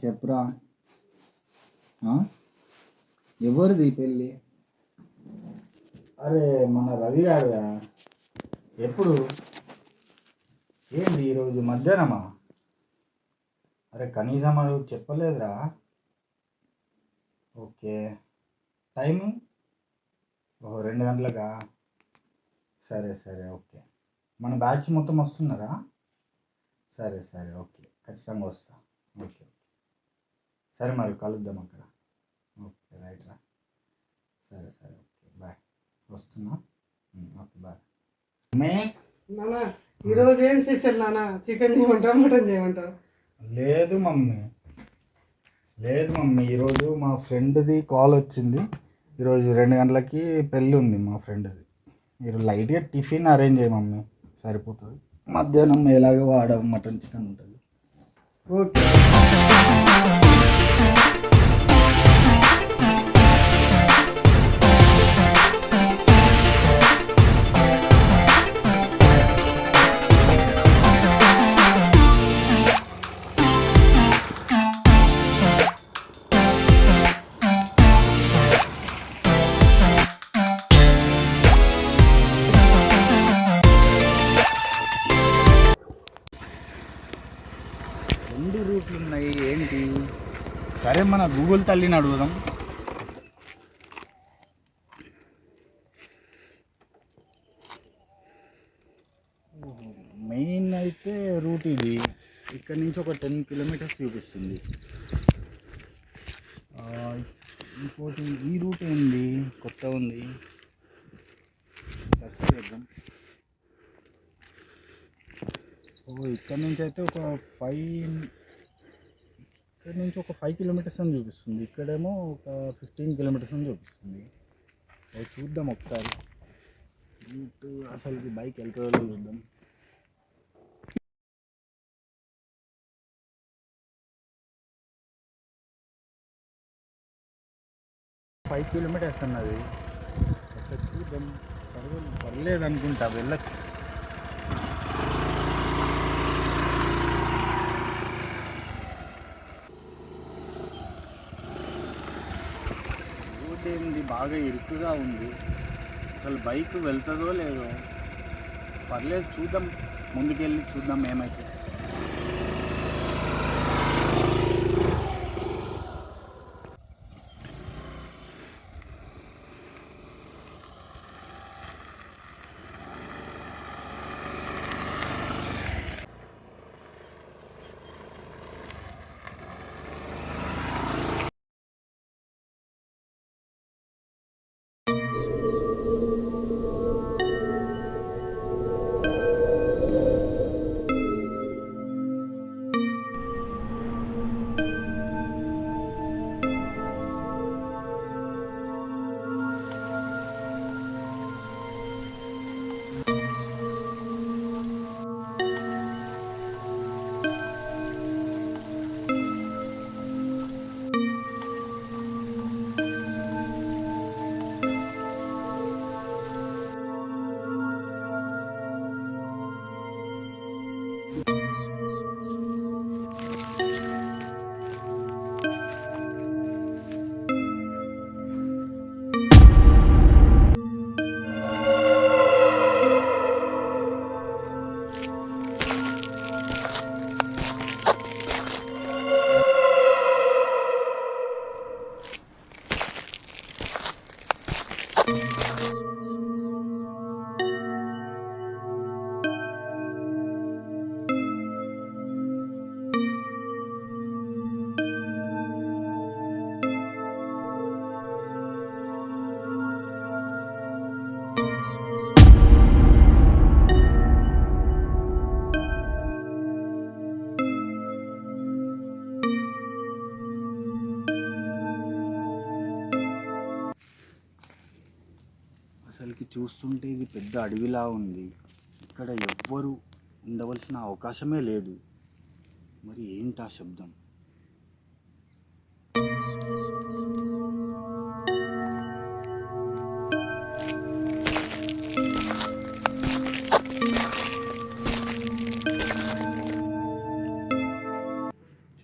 చెప్పురా. ఎవరిది పెళ్ళి? అరే మన రవి గారుదా. ఎప్పుడు? ఏంటి ఈరోజు మధ్యాహ్నమా? అరే కనీసం అడుగు చెప్పలేదురా. Okay, time? ఓహో 2 గంటలకా? సరే సరే ఓకే. మన బ్యాచ్ మొత్తం వస్తున్నారా? సరే సరే ఓకే, ఖచ్చితంగా వస్తా. ఓకే సరే మరి కలుద్దాం అక్కడ. ఓకే రైట్ రా. సరే సరే ఓకే బాయ్. వస్తున్నా. Okay bye. నానా ఈరోజు ఏం స్పెషల్ నానా? చికెన్ చేయమంటావు, మటన్ చేయమంటావు? లేదు మమ్మీ, లేదు మమ్మీ, ఈరోజు మా ఫ్రెండ్ది కాల్ వచ్చింది. ఈరోజు 2 గంటలకి పెళ్ళి ఉంది మా ఫ్రెండ్ది. మీరు లైట్గా టిఫిన్ అరేంజ్ చేయ మమ్మీ, సరిపోతుంది. మధ్యాహ్నం ఎలాగో వాడ మటన్ చికెన్ ఉంటుంది. ఓకే. రెండు రూట్లు ఉన్నాయి ఏంటి? సరే మన గూగుల్ తల్లిని అడుగుదాం. మెయిన్ అయితే రూట్ ఇది. ఇక్కడ నుంచి ఒక 10 కిలోమీటర్స్ చూపిస్తుంది. ఇంకోటి ఈ రూట్ ఏంది, కొత్త ఉంది, సెర్చ్ చేద్దాం. ఇక్కడ నుంచి అయితే ఒక 5 కిలోమీటర్స్ అని చూపిస్తుంది. ఇక్కడేమో ఒక 15 కిలోమీటర్స్ అని చూపిస్తుంది. చూద్దాం ఒకసారి రూట్ అసలుకి బైక్ వెళ్తుందో చూద్దాం. ఫైవ్ కిలోమీటర్స్ అన్నది. ఒకసారి చూద్దాం. పర్లేదు అనుకుంటా, వెళ్ళచ్చు. రోడ్ ఏంది బాగా ఇరుకుగా ఉంది. అసలు బైక్ వెళ్తుందో లేదో. పర్లేదు చూద్దాం, ముందుకెళ్ళి చూద్దాం ఏమైతే. అసలుకి చూస్తుంటే ఇది పెద్ద అడవిలా ఉంది. ఇక్కడ ఎవ్వరు ఉండవలసిన అవకాశమే లేదు. మరి ఏంటా శబ్దం?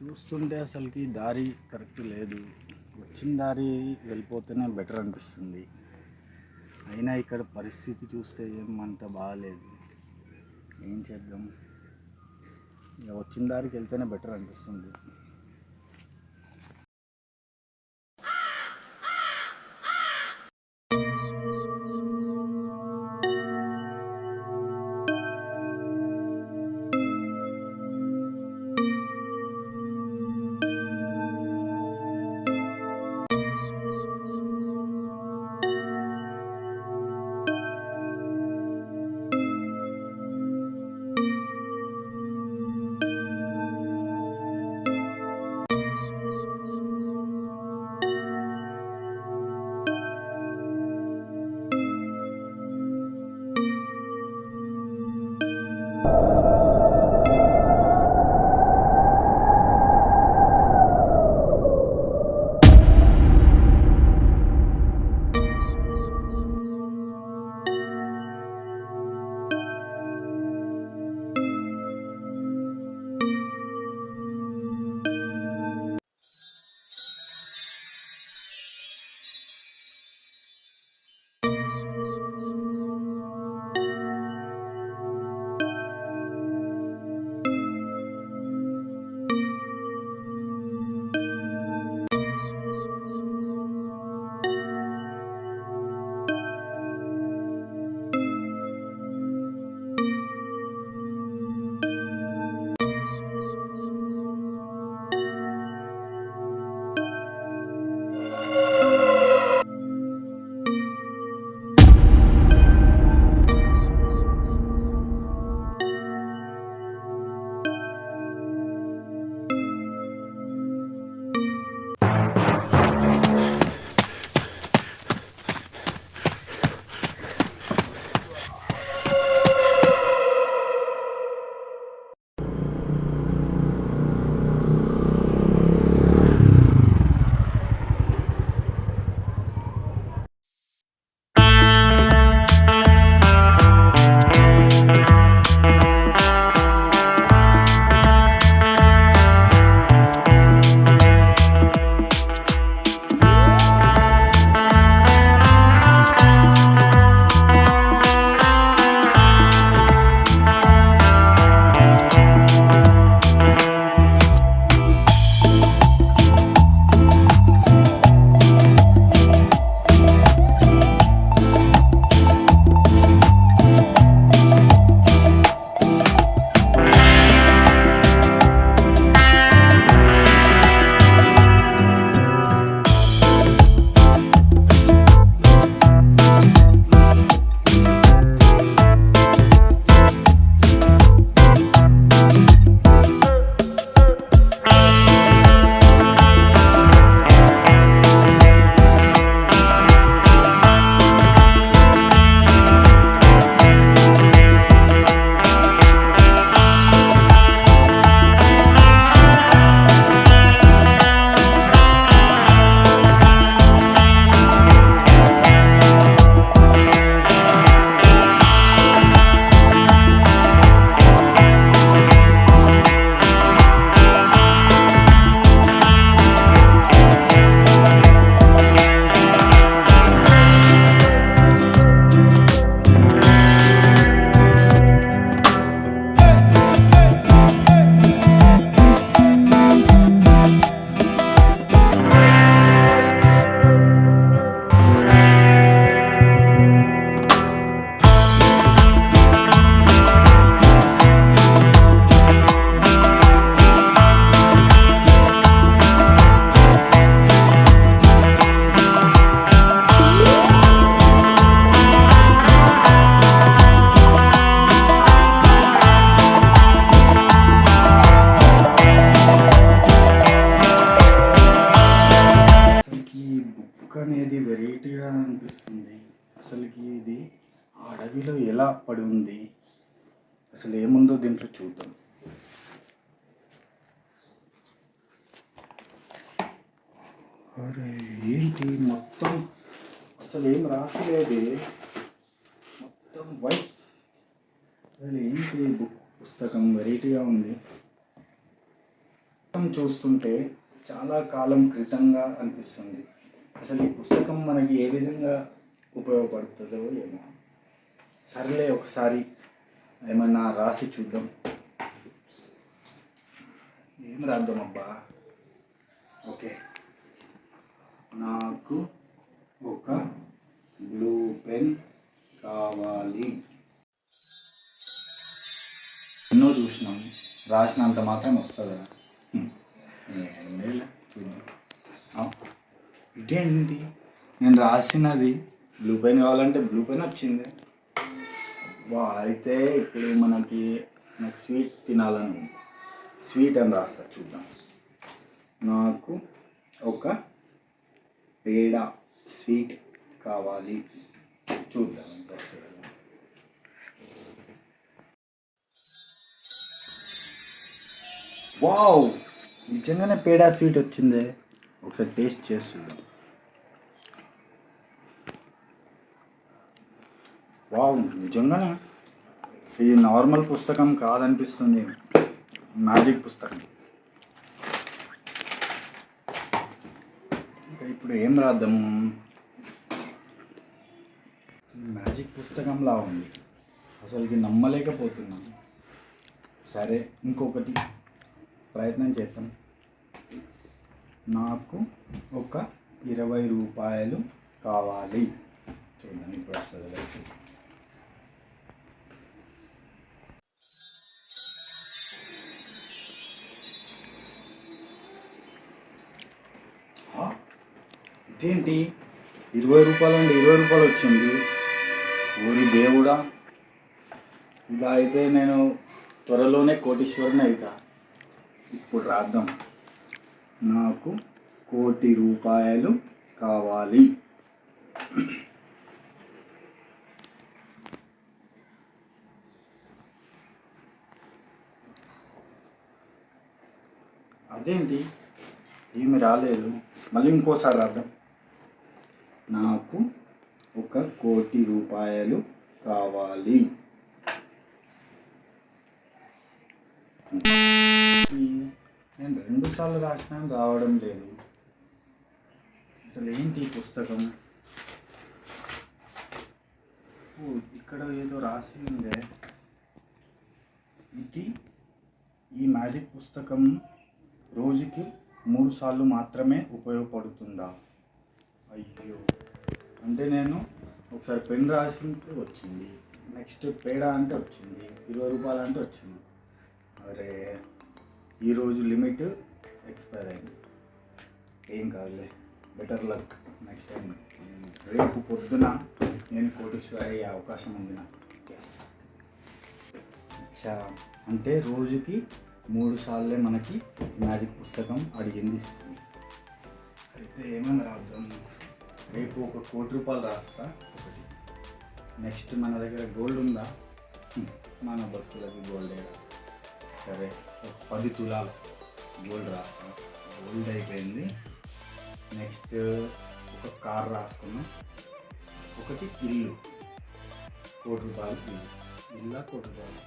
చూస్తుంటే అసలుకి దారి కరెక్ట్ లేదు. వచ్చిన దారి వెళ్ళిపోతేనే బెటర్ అనిపిస్తుంది. అయినా ఇక్కడ పరిస్థితి చూస్తే ఏమంత బాగాలేదు. ఏం చేద్దాం, ఇక వచ్చిన దారికి వెళ్తేనే బెటర్ అనిపిస్తుంది. అసలుకి ఇది ఆ అడవిలో ఎలా పడి ఉంది, అసలు ఏముందో దీంట్లో చూద్దాం. అరే ఏంటి మొత్తం అసలు ఏం రాసలేదు, మొత్తం వైట్. అసలు ఏంటి బుక్ పుస్తకం వెరైటీగా ఉంది. మొత్తం చూస్తుంటే చాలా కాలం క్రితంగా అనిపిస్తుంది. అసలు ఈ పుస్తకం మనకి ఏ విధంగా ఉపయోగపడుతుందో ఏమో. సర్లే ఒకసారి ఏమన్నా రాసి చూద్దాం. ఏం రాద్దాం అబ్బా. ఓకే, నాకు ఒక బ్లూ పెన్ కావాలి. ఎన్నో చూసినాం, రాసినంత మాత్రం వస్తుందా? చూద్దాం. ఇదేంటి, నేను రాసినది బ్లూ పెన్ కావాలంటే బ్లూ పెన్ వచ్చింది. వా, అయితే ఇప్పుడు నాకు స్వీట్ తినాలని ఉంది. స్వీట్ అని రాస్తా, చూద్దాం. నాకు ఒక పేడ స్వీట్ కావాలి. చూద్దాం ఎంత వస్తుందో. వావ్, నిజంగానే పేడా స్వీట్ వచ్చిందే. ఒకసారి టేస్ట్ చేసి చూద్దాం. వావ్, నిజంగానే ఇది నార్మల్ పుస్తకం కాదనిపిస్తుంది, మ్యాజిక్ పుస్తకం. ఇప్పుడు ఏం రాద్దాము? మ్యాజిక్ పుస్తకంలా ఉంది, అసలుకి నమ్మలేకపోతున్నాను. సరే, ఇంకొకటి ప్రయత్నం చేద్దాం. నాకు ఒక 20 రూపాయలు కావాలి. చూద్దాం ఇప్పుడు వస్తుంది. ఇదేంటి, 20 రూపాయలు అంటే 20 రూపాయలు వచ్చింది. ఊరి దేవుడా, ఇలా అయితే నేను త్వరలోనే కోటీశ్వరుని అవుతా. ఇప్పుడు రాద్దాం. నాకు 1,00,00,000 రూపాయలు కావాలి. అదేంటి, ఏమి రాలేదు. మళ్ళీ ఇంకోసారి రాద్దాం. నాకు 1,00,00,000 రూపాయలు కావాలి. నేను 2 సార్లు రాసినా రావడం లేదు. అసలు ఏంటి ఈ పుస్తకం? ఇక్కడ ఏదో రాసి ఉందే. ఈ మ్యాజిక్ పుస్తకం రోజుకి 3 సార్లు మాత్రమే ఉపయోగపడుతుందా? అయ్యో, అంటే నేను ఒకసారి పెన్ రాసింది వచ్చింది, నెక్స్ట్ పేడ అంటే వచ్చింది, 20 రూపాయలు అంటే వచ్చింది. అరే, ఈరోజు లిమిట్ ఎక్స్పైర్ అయింది. ఏం కాదులే, బెటర్ లక్ నెక్స్ట్ టైం. రేపు పొద్దున నేను కోటీశ్వరి అయ్యే అవకాశం ఉంది నాకు. ఎస్. అచ్చా, అంటే రోజుకి 3 సార్లే మనకి మ్యాజిక్ పుస్తకం అడిగింది ఇస్తుంది. అయితే ఏమైనా రాద్దాం. రేపు 1,00,00,000 రూపాయలు రాస్తా ఒకటి. నెక్స్ట్ మన దగ్గర గోల్డ్ ఉందా? మన బతుకులకి గోల్డ్ ఏడా? సరే, 10 తులాలు గోల్డ్ రాస్తా. గోల్డ్ అయిపోయింది. నెక్స్ట్ ఒక కార్ రాసుకున్నాం. ఒకటి ఇల్లు, 1,00,00,000 రూపాయలు ఇల్లు. 1,00,00,000 రూపాయలు.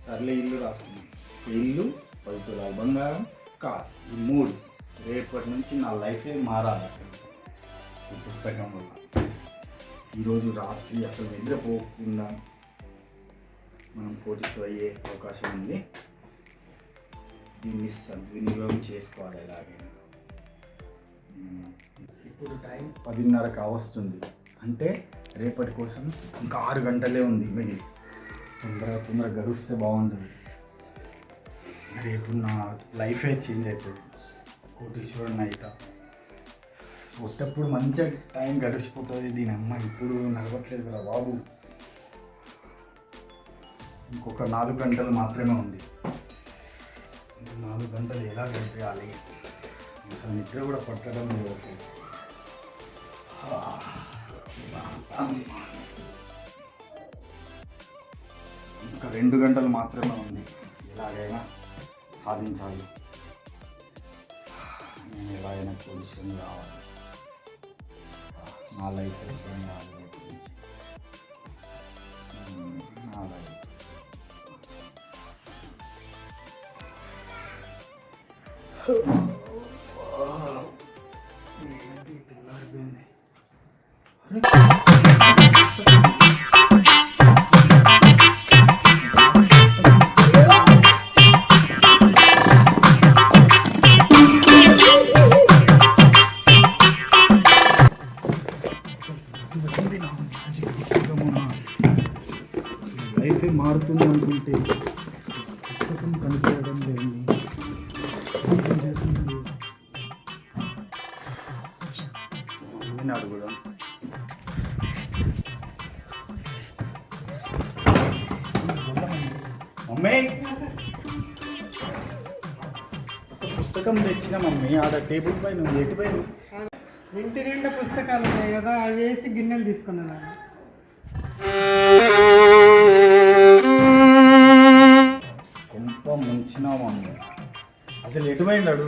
సర్లే, ఇల్లు రాసుకున్నాం. ఇల్లు, 10 తులాలు బంగారం, కార్, ఈ 3. రేపటి నుంచి నా లైఫే మారాలి అసలు ఈ పుస్తకం వల్ల. ఈరోజు రాత్రి అసలు నిద్రపోకుండా మనం కోటీశ్వరులు అయ్యే అవకాశం ఉంది. దీన్ని సద్వినియోగం చేసుకోవాలి ఎలాగైనా. ఇప్పుడు టైం 10:30 కావస్తుంది. అంటే రేపటి కోసం ఇంకా 6 గంటలే ఉంది మిగిలి. తొందరగా గడిస్తే బాగుంటుంది. రేపు నా లైఫే చేంజ్ అవుతుంది, కోటీశ్వరుని అవుతా. ఒట్టప్పుడు మంచిగా టైం గడిచిపోతుంది. దీని అమ్మ ఇప్పుడు నడవట్లేదు కదా బాబు. ఇంకొక 4 గంటలు మాత్రమే ఉంది. ఇంకా 4 గంటలు ఎలా గడిపేయాలి? అసలు నిద్ర కూడా పట్టడం లేదు అసలు. ఇంకా 2 గంటలు మాత్రమే ఉంది. ఎలాగైనా సాధించాలి. నేను ఎలాగైనా పొజిషన్ కావాలి. నా లైఫ్ ఎక్స్ప్లెయిన్ కావాలి. నా లైఫ్ లైఫే మారుతుంది అనుకుంటే పుస్తకం కనిపించడం లేదు. నేను అడుగుదాం. మమ్మీ ఒక పుస్తకం తెచ్చిన మమ్మీ, ఆడ టేబుల్ పైన ఉంది. ఎటు పైన? ఇంటి నిండా పుస్తకాలు ఉన్నాయి కదా, అవి వేసి గిన్నెలు తీసుకున్నాను నాన్న. కొంప ముంచినా మమ్మీ. అసలు ఎటు పోయినాడు?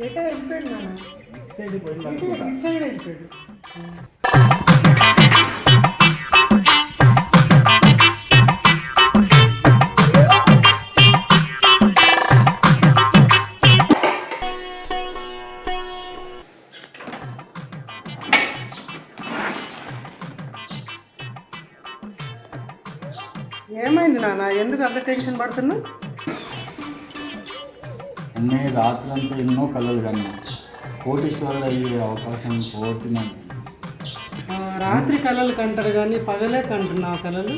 ఎటో వెళ్ళిపోయాడు నాన్న. ఇటు సైడ్ పోయిండు ఇటు అనుకుంటా. ఇటు సైడ్ వెళ్ళిపోయాడు. ఏమైంది నాన్న, ఎందుకు అంత టెన్షన్ పడుతున్నావు? అన్నీ రాత్రంతా ఎన్నో కలలు కన్నా కోటీశ్వరులు అయ్యే అవకాశం పోతున్నాను. రాత్రి కళలు కంటారు కానీ పగలే కంటున్నావు కళలు.